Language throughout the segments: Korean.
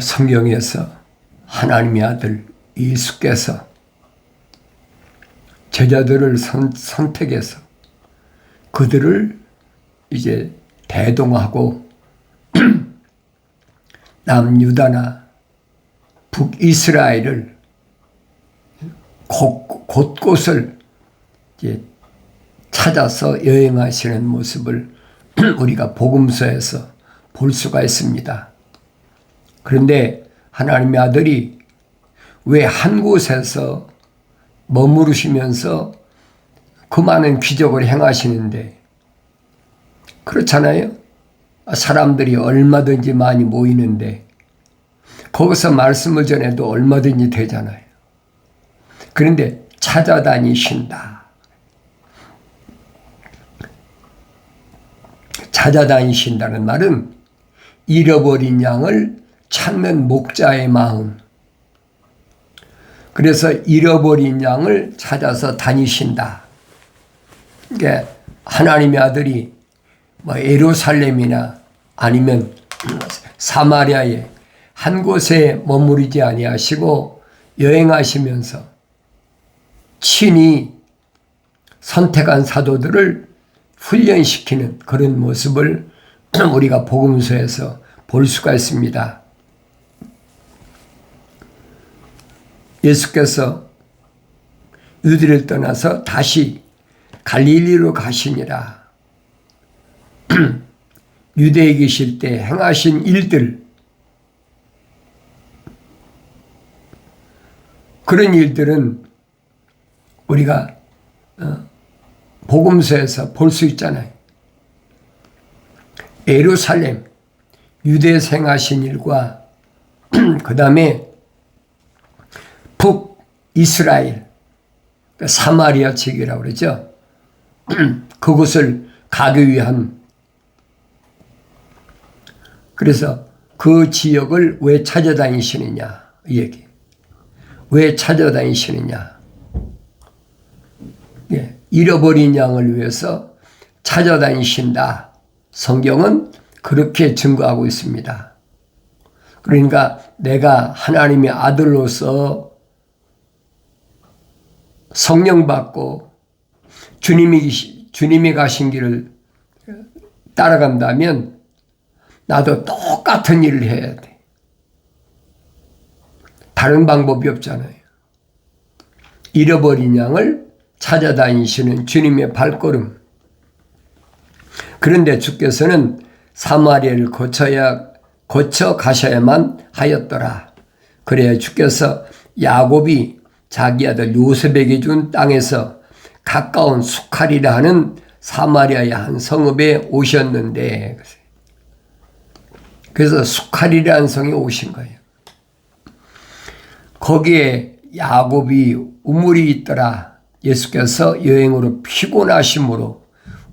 성경에서 하나님의 아들 예수께서 제자들을 선택해서 그들을 이제 대동하고 남유다나 북이스라엘을 곳곳을 이제 찾아서 여행하시는 모습을 우리가 복음서에서 볼 수가 있습니다. 그런데 하나님의 아들이 왜 한 곳에서 머무르시면서 그 많은 기적을 행하시는데, 그렇잖아요. 사람들이 얼마든지 많이 모이는데 거기서 말씀을 전해도 얼마든지 되잖아요. 그런데 찾아다니신다. 찾아다니신다는 말은 잃어버린 양을 찾는 목자의 마음. 그래서 잃어버린 양을 찾아서 다니신다. 이게 하나님의 아들이 예루살렘이나 아니면 사마리아에 한 곳에 머무르지 아니하시고 여행하시면서 친히 선택한 사도들을 훈련시키는 그런 모습을 우리가 복음서에서 볼 수가 있습니다. 예수께서 유대를 떠나서 다시 갈릴리로 가시니라. 유대에 계실 때 행하신 일들, 그런 일들은 우리가 복음서에서 볼 수 있잖아요. 예루살렘, 유대에서 행하신 일과 그 다음에 북이스라엘, 사마리아 지역이라고 그러죠. 그곳을 가기 위한, 그래서 그 지역을 왜 찾아다니시느냐 이 얘기. 왜 찾아다니시느냐. 예, 잃어버린 양을 위해서 찾아다니신다. 성경은 그렇게 증거하고 있습니다. 그러니까 내가 하나님의 아들로서 성령 받고 주님이 가신 길을 따라간다면 나도 똑같은 일을 해야 돼. 다른 방법이 없잖아요. 잃어버린 양을 찾아다니시는 주님의 발걸음. 그런데 주께서는 사마리아를 거쳐 가셔야만 하였더라. 그래야 주께서 야곱이 자기 아들 요셉에게 준 땅에서 가까운 수칼이라 하는 사마리아의 한 성읍에 오셨는데, 그래서 수칼이라는 성에 오신 거예요. 거기에 야곱이 우물이 있더라. 예수께서 여행으로 피곤하심으로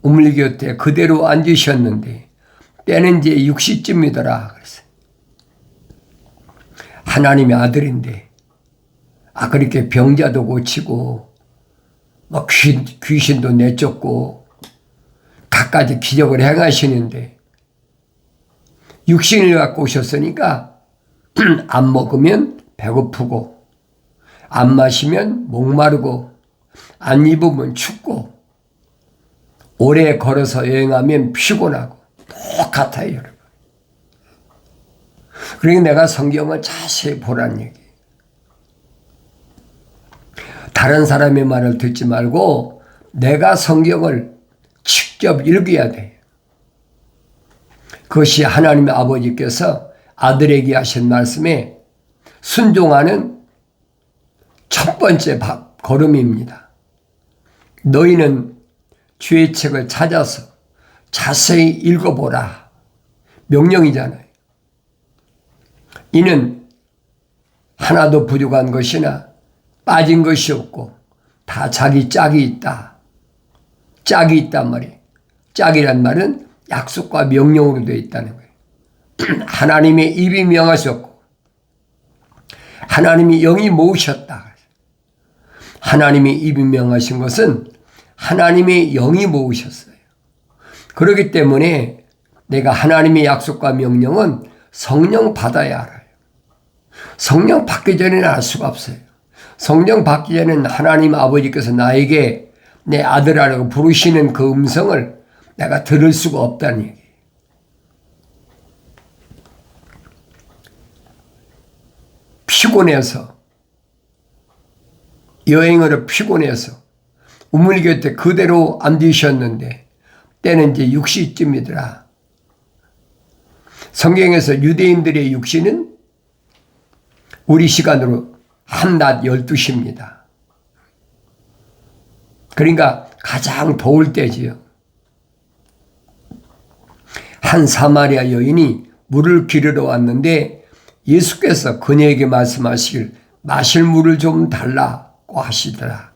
우물 곁에 그대로 앉으셨는데 때는 이제 6시쯤이더라. 그래서 하나님의 아들인데 그렇게 병자도 고치고 막 귀신도 내쫓고 갖가지 기적을 행하시는데 육신을 갖고 오셨으니까 안 먹으면 배고프고 안 마시면 목마르고 안 입으면 춥고 오래 걸어서 여행하면 피곤하고 똑같아요, 여러분. 그러니까 내가 성경을 자세히 보라는 얘기예요. 다른 사람의 말을 듣지 말고 내가 성경을 직접 읽어야 돼요. 그것이 하나님의 아버지께서 아들에게 하신 말씀에 순종하는 첫 번째 걸음입니다. 너희는 주의 책을 찾아서 자세히 읽어보라. 명령이잖아요. 이는 하나도 부족한 것이나 빠진 것이 없고 다 자기 짝이 있다. 짝이 있단 말이에요. 짝이란 말은 약속과 명령으로 되어 있다는 거예요. 하나님의 입이 명하셨고 하나님이 영이 모으셨다. 하나님의 입이 명하신 것은 하나님의 영이 모으셨어요. 그렇기 때문에 내가 하나님의 약속과 명령은 성령 받아야 알아요. 성령 받기 전에는 알 수가 없어요. 성령 받기 전에는 하나님 아버지께서 나에게 내 아들아라고 부르시는 그 음성을 내가 들을 수가 없다는 얘기예요. 피곤해서, 여행으로 피곤해서 우물이 곁에 그대로 앉으셨는데 때는 이제 6시쯤이더라. 성경에서 유대인들의 6시는 우리 시간으로 한낮 12시입니다. 그러니까 가장 더울 때지요. 한 사마리아 여인이 물을 기르러 왔는데 예수께서 그녀에게 말씀하시길 마실 물을 좀 달라고 하시더라.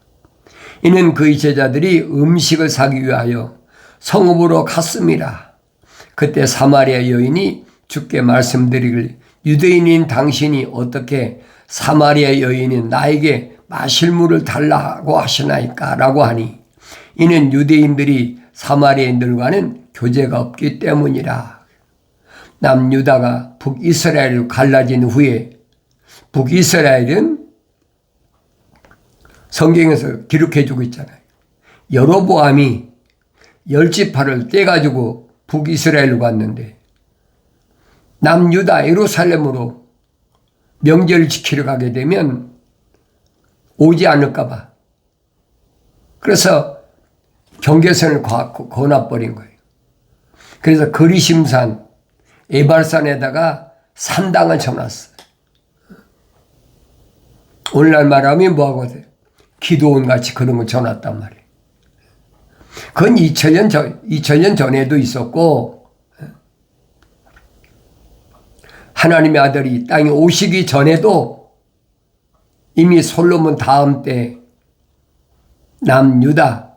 이는 그의 제자들이 음식을 사기 위하여 성읍으로 갔습니다. 그때 사마리아 여인이 주께 말씀드리길 유대인인 당신이 어떻게 사마리아 여인인 나에게 마실 물을 달라고 하시나이까? 라고 하니 이는 유대인들이 사마리아인들과는 교제가 없기 때문이라. 남유다가 북이스라엘로 갈라진 후에 북이스라엘은 성경에서 기록해주고 있잖아요. 여로보암이 10지파를 떼가지고 북이스라엘로 갔는데 남유다 예루살렘으로 명절을 지키러 가게 되면 오지 않을까 봐. 그래서 경계선을 거놔버린 거예요. 그래서 그리심산 에발산에다가 산당을 쳐놨어요. 오늘날 말하면 뭐하고 돼요? 기도원 같이 그런 거 쳐놨단 말이에요. 그건 2000년 전에도 있었고 하나님의 아들이 땅에 오시기 전에도 이미 솔로몬 다음 때 남유다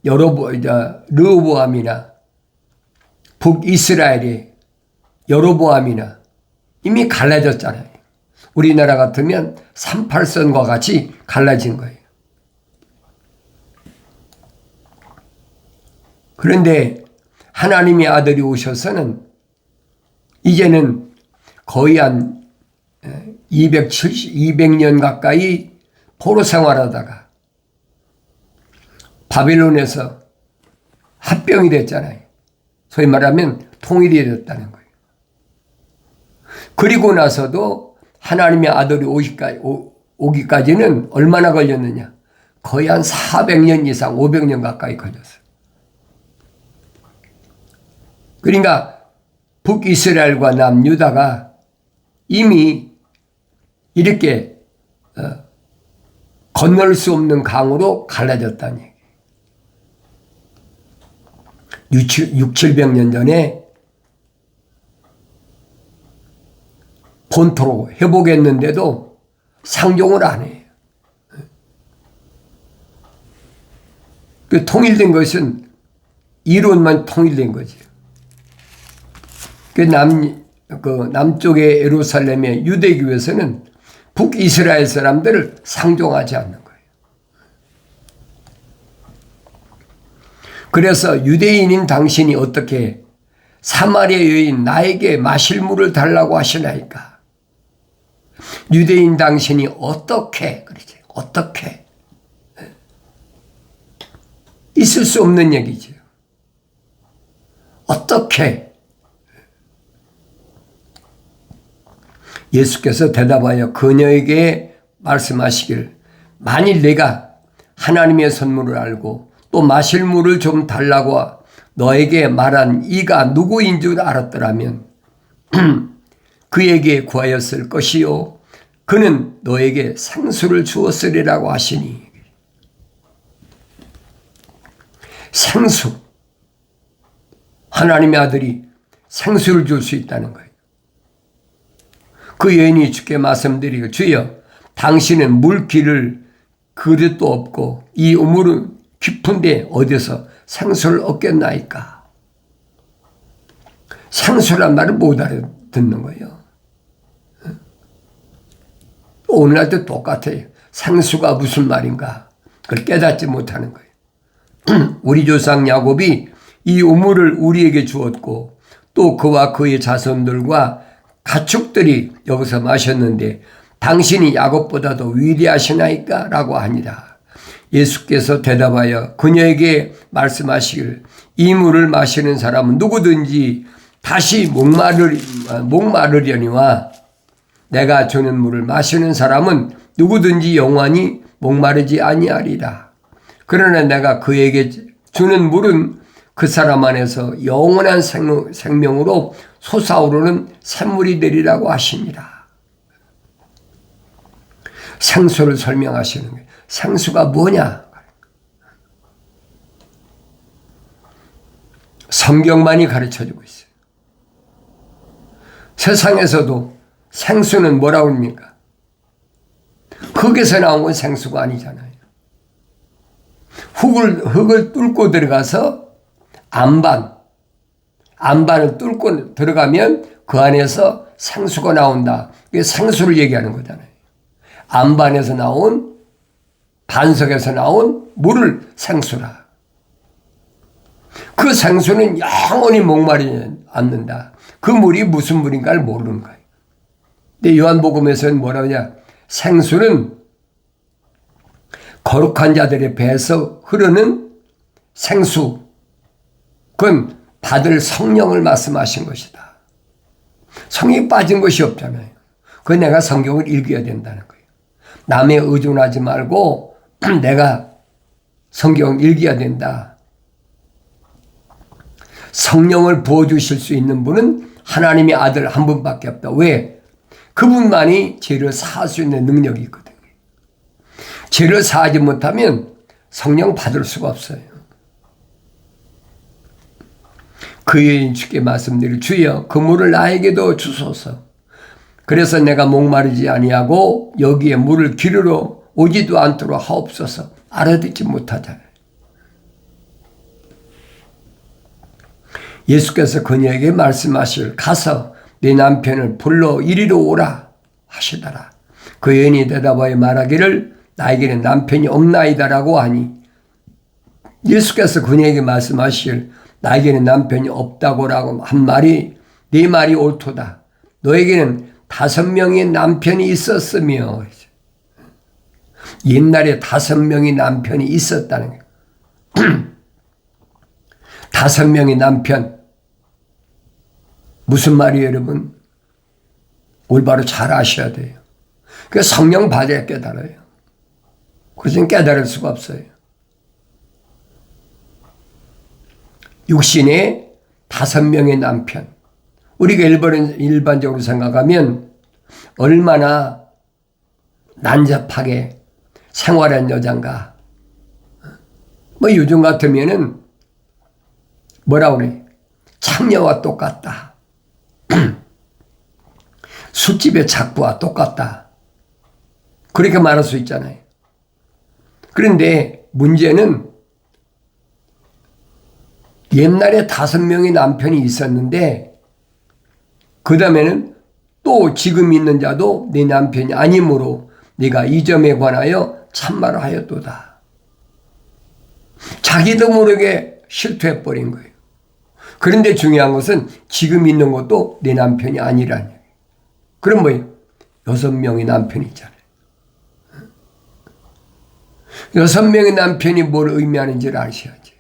르호보암이나 북이스라엘이 여로보암이나 이미 갈라졌잖아요. 우리나라 같으면 38선과 같이 갈라진 거예요. 그런데 하나님의 아들이 오셔서는 이제는 거의 한 200년 가까이 포로 생활하다가 바빌론에서 합병이 됐잖아요. 소위 말하면 통일이 됐다는 거예요. 그리고 나서도 하나님의 아들이 오기까지는 얼마나 걸렸느냐? 거의 한 400년 이상, 500년 가까이 걸렸어요. 그러니까 북이스라엘과 남유다가 이미 이렇게 건널 수 없는 강으로 갈라졌다는 얘기예요. 700년 전에 본토로 회복했는데도 상종을 안 해요. 그 통일된 것은 이론만 통일된 거죠. 그 남쪽의 예루살렘의 유대교에서는 북이스라엘 사람들을 상종하지 않는 거예요. 그래서 유대인인 당신이 어떻게 사마리아 여인 나에게 마실 물을 달라고 하시나이까? 유대인 당신이 어떻게 그러지? 어떻게? 있을 수 없는 얘기죠. 어떻게? 예수께서 대답하여 그녀에게 말씀하시길 만일 내가 하나님의 선물을 알고 또 마실 물을 좀 달라고 너에게 말한 이가 누구인 줄 알았더라면 그에게 구하였을 것이요 그는 너에게 생수를 주었으리라고 하시니. 생수, 하나님의 아들이 생수를 줄 수 있다는 거예요. 그 여인이 주께 말씀드리고 주여 당신은 물기를 그릇도 없고 이 우물은 깊은데 어디서 생수를 얻겠나이까? 생수란 말을 못 알아듣는 거예요. 오늘날도 똑같아요. 생수가 무슨 말인가? 그걸 깨닫지 못하는 거예요. 우리 조상 야곱이 이 우물을 우리에게 주었고 또 그와 그의 자손들과 가축들이 여기서 마셨는데 당신이 야곱보다도 위대하시나이까? 라고 하니라. 예수께서 대답하여 그녀에게 말씀하시길 이 물을 마시는 사람은 누구든지 다시 목마르려니와 내가 주는 물을 마시는 사람은 누구든지 영원히 목마르지 아니하리라. 그러나 내가 그에게 주는 물은 그 사람 안에서 영원한 생명으로 솟아오르는 샘물이 되리라고 하십니다. 생수를 설명하시는 거예요. 생수가 뭐냐? 성경만이 가르쳐주고 있어요. 세상에서도 생수는 뭐라고 합니까? 흙에서 나온 건 생수가 아니잖아요. 흙을 뚫고 들어가서 안반을 뚫고 들어가면 그 안에서 생수가 나온다. 이게 생수를 얘기하는 거잖아요. 안반에서 나온, 반석에서 나온 물을 생수라. 그 생수는 영원히 목마르지 않는다. 그 물이 무슨 물인가를 모르는 거예요. 근데 요한복음에서는 뭐라고 하냐? 생수는 거룩한 자들의 배에서 흐르는 생수. 그건 받을 성령을 말씀하신 것이다. 성령이 빠진 것이 없잖아요. 그건 내가 성경을 읽어야 된다는 거예요. 남에 의존하지 말고 내가 성경을 읽어야 된다. 성령을 부어주실 수 있는 분은 하나님의 아들 한 분밖에 없다. 왜? 그분만이 죄를 사할 수 있는 능력이 있거든요. 죄를 사하지 못하면 성령 받을 수가 없어요. 그 여인 주께 말씀드릴 주여 그 물을 나에게도 주소서. 그래서 내가 목마르지 아니하고 여기에 물을 기르러 오지도 않도록 하옵소서. 알아듣지 못하잖아요. 예수께서 그녀에게 말씀하실 가서 네 남편을 불러 이리로 오라 하시더라. 그 여인이 대답하여 말하기를 나에게는 남편이 없나이다라고 하니 예수께서 그녀에게 말씀하실 나에게는 남편이 없다고라고 한 말이 네 말이 옳도다. 너에게는 5명의 남편이 있었으며 옛날에 5명의 남편이 있었다는 거예요. 5명의 남편 무슨 말이에요 여러분? 올바로 잘 아셔야 돼요. 그 성령 받아야 깨달아요. 그것은 깨달을 수가 없어요. 육신의 5명의 남편. 우리가 일반적으로 생각하면 얼마나 난잡하게 생활한 여잔가. 요즘 같으면은 뭐라 그래? 창녀와 똑같다. 술집의 작부와 똑같다. 그렇게 말할 수 있잖아요. 그런데 문제는 옛날에 5명의 남편이 있었는데 그 다음에는 또 지금 있는 자도 네 남편이 아니므로 네가 이 점에 관하여 참말을 하였도다. 자기도 모르게 실토해버린 거예요. 그런데 중요한 것은 지금 있는 것도 내 남편이 아니라는 얘기예요. 그럼 뭐예요? 6명의 남편이 있잖아요. 6명의 남편이 뭘 의미하는지를 아셔야지.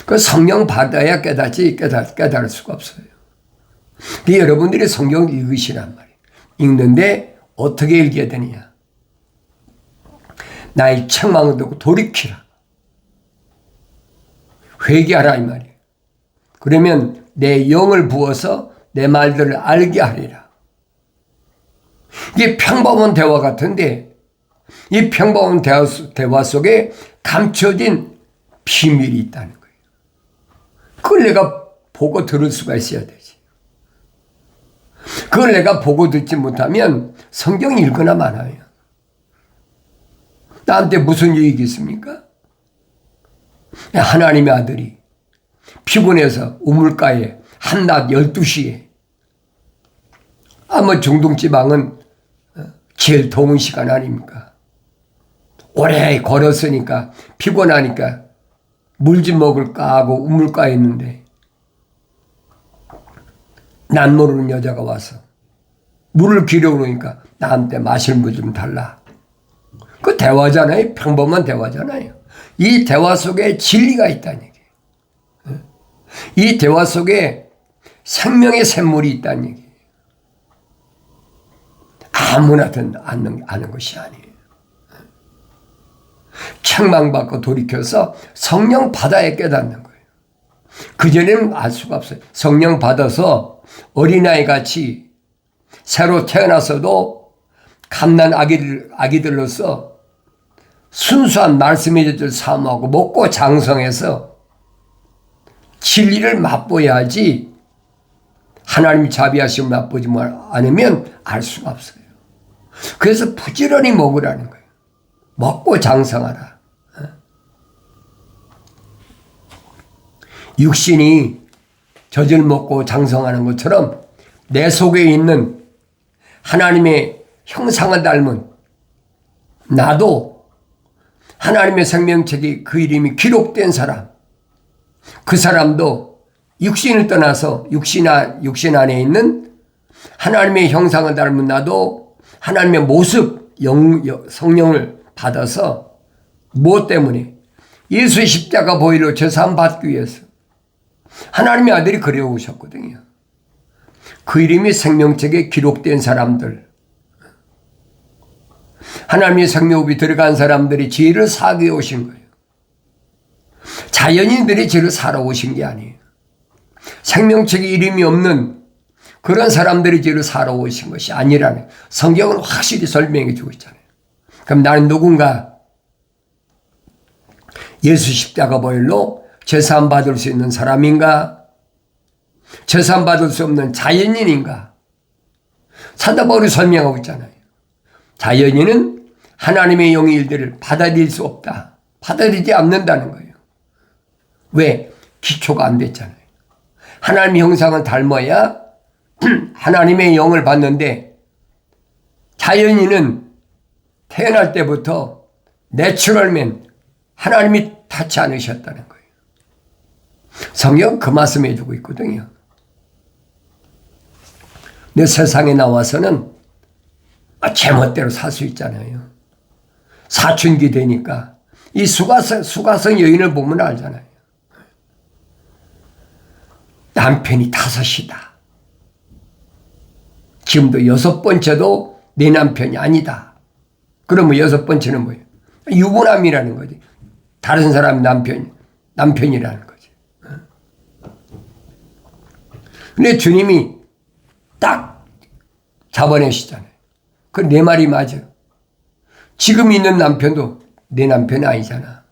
그 성령 받아야 깨닫지 깨달을 수가 없어요. 근데 여러분들이 성경을 읽으시란 말이에요. 읽는데 어떻게 읽어야 되느냐? 나의 책망을 듣고 돌이키라. 회개하라 이 말이에요. 그러면 내 영을 부어서 내 말들을 알게 하리라. 이게 평범한 대화 같은데 이 평범한 대화 속에 감춰진 비밀이 있다는 거예요. 그걸 내가 보고 들을 수가 있어야 되지. 그걸 내가 보고 듣지 못하면 성경 읽거나 말아요. 나한테 무슨 유익이 있습니까? 하나님의 아들이 피곤해서 우물가에 한낮 12시에 아마 중동지방은 제일 더운 시간 아닙니까? 오래 걸었으니까 피곤하니까 물 좀 먹을까 하고 우물가에 있는데 난 모르는 여자가 와서 물을 기려오니까 나한테 마실 물 좀 달라. 그 대화잖아요. 평범한 대화잖아요. 이 대화 속에 진리가 있다는 얘기예요. 이 대화 속에 생명의 샘물이 있다는 얘기예요. 아무나 아는 것이 아니에요. 책망받고 돌이켜서 성령 받아야 깨닫는 거예요. 그전에는 알 수가 없어요. 성령 받아서 어린아이 같이 새로 태어나서도 갓난 아기들로서 순수한 말씀의 젖을 사모하고 먹고 장성해서 진리를 맛보야지 하나님 자비하심을 맛보지 않으면 알 수가 없어요. 그래서 부지런히 먹으라는 거예요. 먹고 장성하라. 육신이 젖을 먹고 장성하는 것처럼 내 속에 있는 하나님의 형상을 닮은 나도 하나님의 생명책에 그 이름이 기록된 사람, 그 사람도 육신을 떠나서 육신 안에 있는 하나님의 형상을 닮은 나도 하나님의 모습, 성령을 받아서 무엇 때문에? 예수의 십자가 보혈로 죄사함 받기 위해서 하나님의 아들이 그려오셨거든요. 그 이름이 생명책에 기록된 사람들, 하나님의 생명업이 들어간 사람들이 지혜를 사기 오신 거예요. 자연인들이 지혜를 사러 오신 게 아니에요. 생명책에 이름이 없는 그런 사람들이 지혜를 사러 오신 것이 아니라는 성경은 확실히 설명해 주고 있잖아요. 그럼 나는 누군가? 예수 십자가 보혈로 제사함 받을 수 있는 사람인가? 제사함 받을 수 없는 자연인인가? 사도 바울이 설명하고 있잖아요. 자연인은 하나님의 영의 일들을 받아들일 수 없다. 받아들이지 않는다는 거예요. 왜? 기초가 안 됐잖아요. 하나님의 형상을 닮아야 하나님의 영을 받는데 자연인은 태어날 때부터 내추럴맨 하나님이 닿지 않으셨다는 거예요. 성경 그 말씀 해주고 있거든요. 내 세상에 나와서는 제멋대로 살 수 있잖아요. 사춘기 되니까 이 수가성 여인을 보면 알잖아요. 남편이 5이다. 지금도 6번째도 내 남편이 아니다. 그러면 6번째는 뭐예요? 유부남이라는 거지. 다른 사람 남편이라는 거지. 근데 주님이 딱 잡아내시잖아요. 그 내 말이 맞아. 지금 있는 남편도 내 남편이 아니잖아.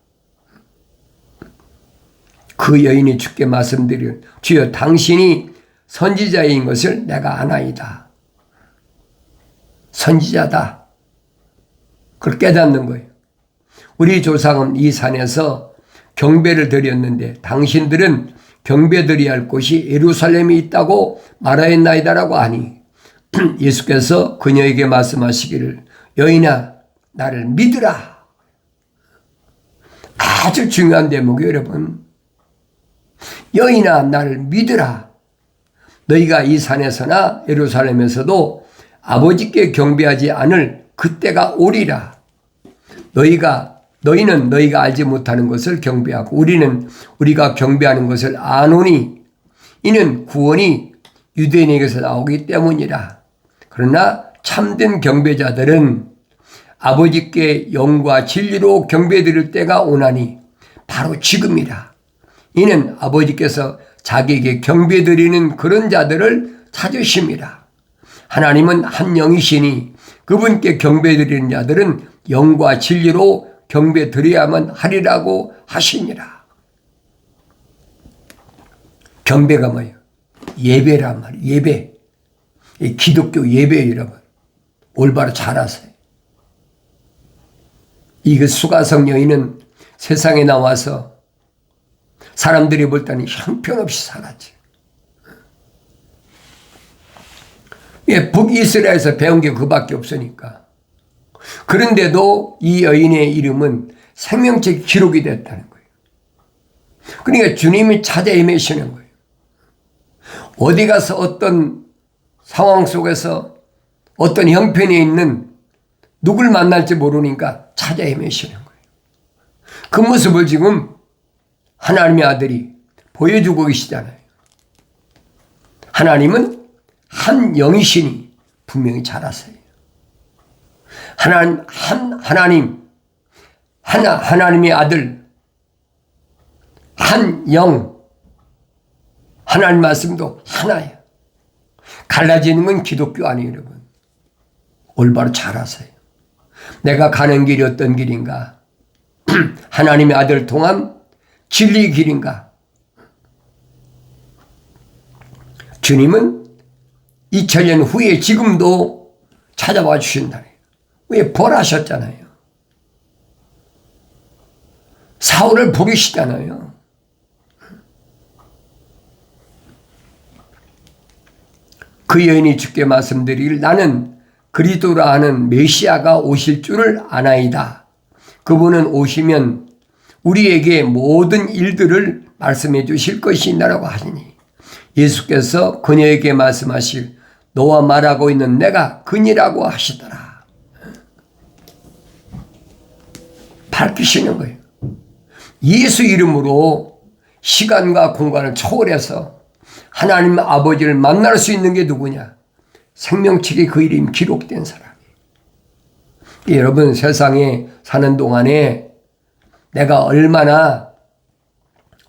그 여인이 주께 말씀드리는 주여 당신이 선지자인 것을 내가 아나이다. 선지자다. 그걸 깨닫는 거예요. 우리 조상은 이 산에서 경배를 드렸는데 당신들은 경배 드려야 할 곳이 예루살렘에 있다고 말하였나이다라고 하니 예수께서 그녀에게 말씀하시기를 여인아 나를 믿으라. 아주 중요한 대목이에요 여러분. 여인아 나를 믿으라. 너희가 이 산에서나 예루살렘에서도 아버지께 경배하지 않을 그때가 오리라. 너희는 너희가 알지 못하는 것을 경배하고 우리는 우리가 경배하는 것을 아노니 이는 구원이 유대인에게서 나오기 때문이라. 그러나 참된 경배자들은 아버지께 영과 진리로 경배드릴 때가 오나니 바로 지금이라. 이는 아버지께서 자기에게 경배드리는 그런 자들을 찾으심이라. 하나님은 한 영이시니 그분께 경배드리는 자들은 영과 진리로 경배드려야만 하리라고 하시니라. 경배가 뭐예요? 예배란 말이에요. 예배. 기독교 예배예요 여러분. 올바로 잘 아세요. 이 수가성 여인은 세상에 나와서 사람들이 볼 때는 형편없이 살았지. 북이스라엘에서 배운 게 그밖에 없으니까. 그런데도 이 여인의 이름은 생명책 기록이 됐다는 거예요. 그러니까 주님이 찾아 헤매시는 거예요. 어디 가서 어떤 상황 속에서 어떤 형편에 있는 누굴 만날지 모르니까 찾아 헤매시는 거예요. 그 모습을 지금 하나님의 아들이 보여주고 계시잖아요. 하나님은 한 영이시니 분명히 잘 아세요. 하나님의 아들, 한 영, 하나님 말씀도 하나예요. 갈라지는 건 기독교 아니에요, 여러분. 올바로 잘 아세요. 내가 가는 길이 어떤 길인가? 하나님의 아들 통한 진리의 길인가? 주님은 2000년 후에 지금도 찾아와 주신다네요. 왜 벌하셨잖아요. 사울을 부르시잖아요. 그 여인이 주께 말씀드리길 나는 그리스도라 하는 메시아가 오실 줄을 아나이다. 그분은 오시면 우리에게 모든 일들을 말씀해 주실 것이다라고 하시니 예수께서 그녀에게 말씀하실 너와 말하고 있는 내가 그니라고 하시더라. 밝히시는 거예요. 예수 이름으로 시간과 공간을 초월해서 하나님 아버지를 만날 수 있는 게 누구냐? 생명책에 그 이름이 기록된 사람이에요. 여러분 세상에 사는 동안에 내가 얼마나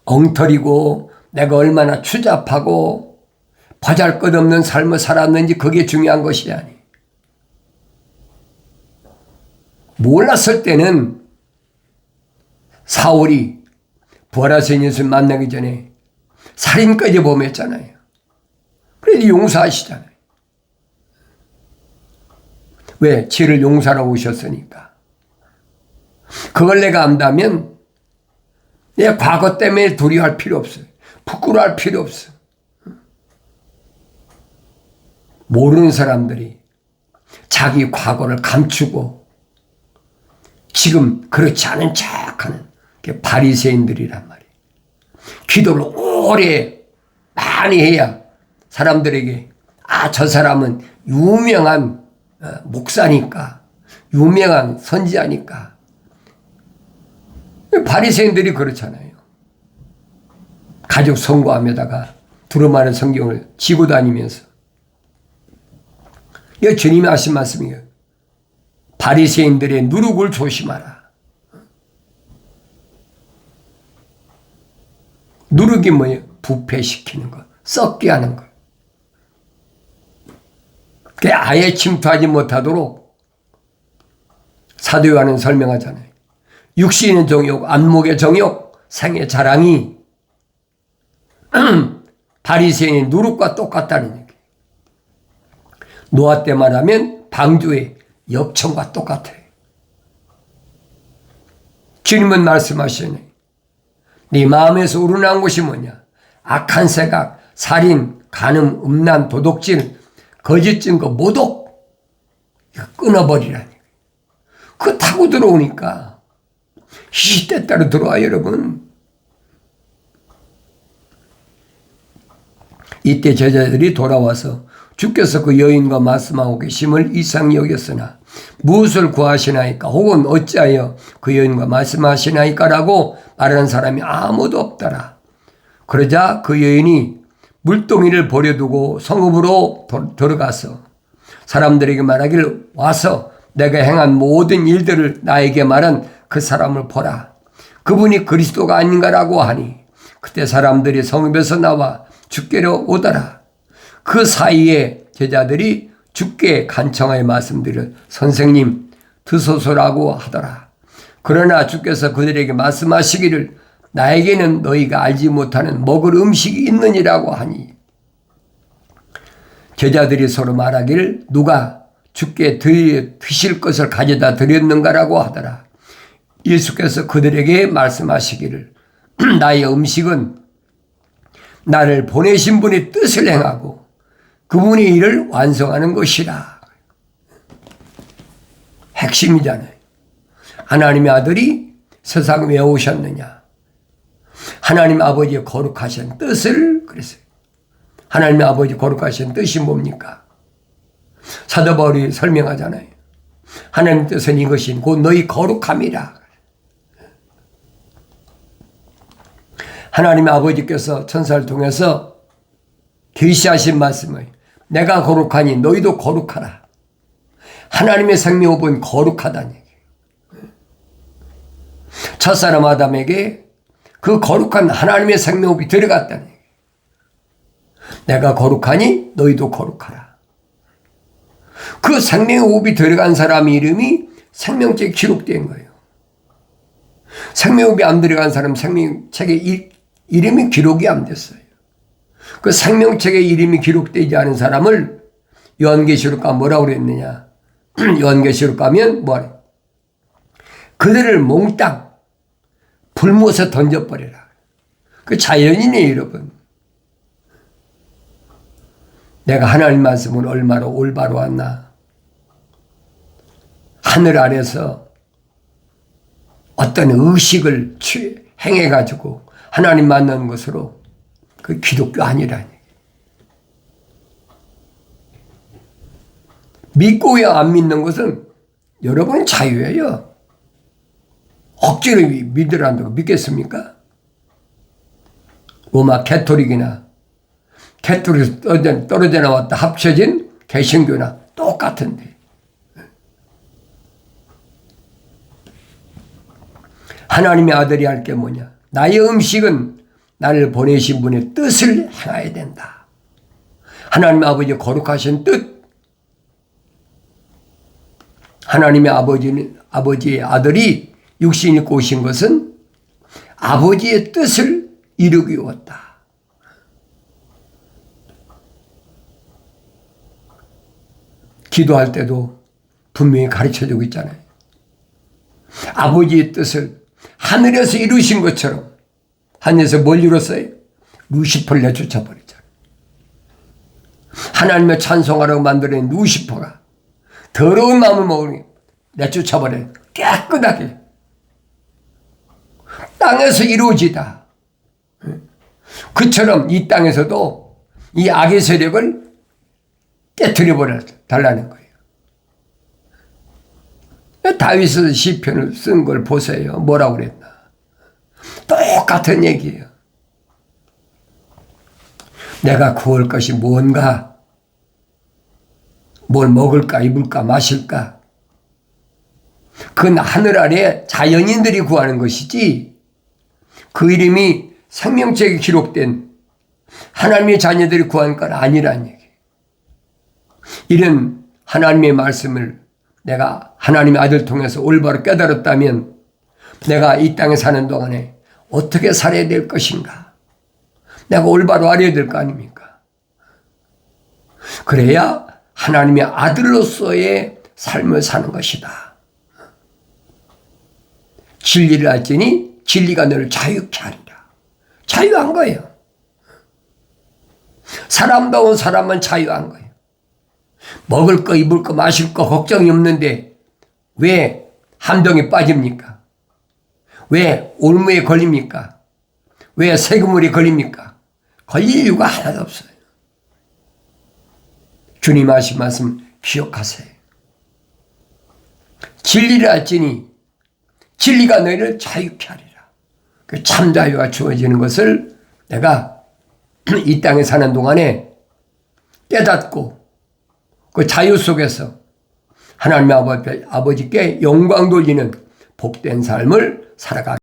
엉터리고 내가 얼마나 추잡하고 보잘것없는 삶을 살았는지 그게 중요한 것이 아니에요. 몰랐을 때는 사울이 부활하신 예수를 만나기 전에 살인까지 범했잖아요. 그래도 용서하시잖아요. 왜? 죄를 용서하러 오셨으니까. 그걸 내가 안다면 내 과거 때문에 두려워할 필요 없어요. 부끄러워할 필요 없어. 모르는 사람들이 자기 과거를 감추고 지금 그렇지 않은 척하는 바리새인들이란 말이에요. 기도를 오래 많이 해야 사람들에게 저 사람은 유명한 목사니까 유명한 선지자니까. 바리새인들이 그렇잖아요. 가족 선거함에다가 두루마리 성경을 지고 다니면서 이거 주님이 하신 말씀이에요. 바리새인들의 누룩을 조심하라. 누룩이 뭐예요? 부패시키는 것, 썩게 하는 것. 그게 아예 침투하지 못하도록 사도 요한은 설명하잖아요. 육신의 정욕, 안목의 정욕, 생의 자랑이 바리새인의 누룩과 똑같다는 얘기예요. 노아 때 말하면 방주의 역청과 똑같아요. 주님은 말씀하시네. 네 마음에서 우러나온 것이 뭐냐? 악한 생각, 살인, 간음, 음란, 도둑질, 거짓 증거, 모독 이거 끊어버리라니. 그거 타고 들어오니까 시대 따라 들어와요, 여러분. 이때 제자들이 돌아와서 주께서 그 여인과 말씀하고 계심을 이상히 여겼으나 무엇을 구하시나이까 혹은 어찌하여 그 여인과 말씀하시나이까 라고 말하는 사람이 아무도 없더라. 그러자 그 여인이 물동이를 버려두고 성읍으로 들어가서 사람들에게 말하기를 와서 내가 행한 모든 일들을 나에게 말한 그 사람을 보라. 그분이 그리스도가 아닌가라고 하니 그때 사람들이 성읍에서 나와 주께로 오더라. 그 사이에 제자들이 주께 간청하여 말씀드려 선생님 드소서라고 하더라. 그러나 주께서 그들에게 말씀하시기를 나에게는 너희가 알지 못하는 먹을 음식이 있느니라고 하니 제자들이 서로 말하기를 누가 주께 드실 것을 가져다 드렸는가라고 하더라. 예수께서 그들에게 말씀하시기를 나의 음식은 나를 보내신 분의 뜻을 행하고 그분의 일을 완성하는 것이라. 핵심이잖아요. 하나님의 아들이 세상에 왜 오셨느냐? 하나님 아버지의 거룩하신 뜻을 그랬어요. 하나님의 아버지 거룩하신 뜻이 뭡니까? 사도 바울이 설명하잖아요. 하나님 뜻은 이것이 곧 너희 거룩함이라. 하나님의 아버지께서 천사를 통해서 계시하신 말씀을 내가 거룩하니 너희도 거룩하라. 하나님의 생명호흡은 거룩하다는 얘기예요. 첫사람 아담에게 그 거룩한 하나님의 생명호흡이 들어갔다는 얘기예요. 내가 거룩하니 너희도 거룩하라. 그 생명호흡이 들어간 사람 이름이 생명책에 기록된 거예요. 생명호흡이 안 들어간 사람 생명책에 이름이 기록이 안 됐어요. 그 생명책에 이름이 기록되지 않은 사람을 요한계시록 가 뭐라고 그랬느냐. 요한계시록 가면 뭐하래? 그들을 몽땅 불못에 던져버리라. 그 자연인이에요, 여러분. 내가 하나님 말씀을 얼마나 올바로 왔나. 하늘 아래서 어떤 의식을 행해가지고 하나님 만나는 것으로 그 기독교 아니라니. 믿고야 안 믿는 것은 여러분 자유예요. 억지로 믿으란다고 믿겠습니까? 로마 캐토릭이나 캐토릭에서 떨어져 나왔다 합쳐진 개신교나 똑같은데. 하나님의 아들이 할 게 뭐냐? 나의 음식은 나를 보내신 분의 뜻을 행해야 된다. 하나님의 아버지 거룩하신 뜻. 하나님의 아버지의 아들이 육신 입고 오신 것은 아버지의 뜻을 이루기 왔다. 기도할 때도 분명히 가르쳐주고 있잖아요. 아버지의 뜻을 하늘에서 이루신 것처럼 하늘에서 뭘 이뤘어요? 루시퍼를 내쫓아버리잖아요. 하나님의 찬송하라고 만들어낸 루시퍼가 더러운 마음을 먹으니 내쫓아버려요. 깨끗하게. 땅에서 이루어지다. 그처럼 이 땅에서도 이 악의 세력을 깨트려 달라는 거예요. 다윗은 시편을 쓴 걸 보세요. 뭐라고 그랬나. 똑같은 얘기예요. 내가 구할 것이 뭔가, 뭘 먹을까, 입을까, 마실까. 그건 하늘 아래 자연인들이 구하는 것이지 그 이름이 생명책에 기록된 하나님의 자녀들이 구한 건 아니란 얘기예요. 이런 하나님의 말씀을 내가 하나님의 아들 통해서 올바로 깨달았다면 내가 이 땅에 사는 동안에 어떻게 살아야 될 것인가. 내가 올바로 알아야 될 거 아닙니까? 그래야 하나님의 아들로서의 삶을 사는 것이다. 진리를 알지니 진리가 너를 자유케 하리라. 자유한 거예요. 사람다운 사람은 자유한 거예요. 먹을 거, 입을 거, 마실 거 걱정이 없는데 왜 함정에 빠집니까? 왜 올무에 걸립니까? 왜 세금물에 걸립니까? 걸릴 이유가 하나도 없어요. 주님 하신 말씀 기억하세요. 진리를 알지니 진리가 너희를 자유케 하리라. 그 참 자유가 주어지는 것을 내가 이 땅에 사는 동안에 깨닫고 그 자유 속에서 하나님의 아버지께 영광 돌리는 복된 삶을 살아가